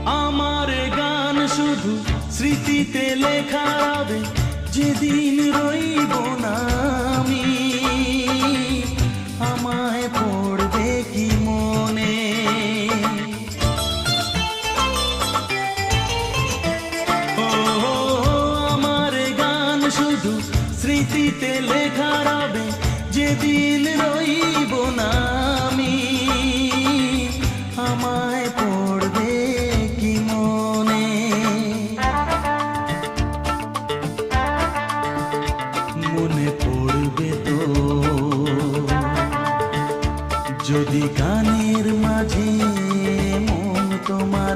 আমার গান শুধু স্মৃতিতে লেখা হবে, যেদিন রইব না আমি। আমায় পড়বে কি মনে? ও আমার গান শুধু স্মৃতিতে লেখা হবে, যেদিন রইব না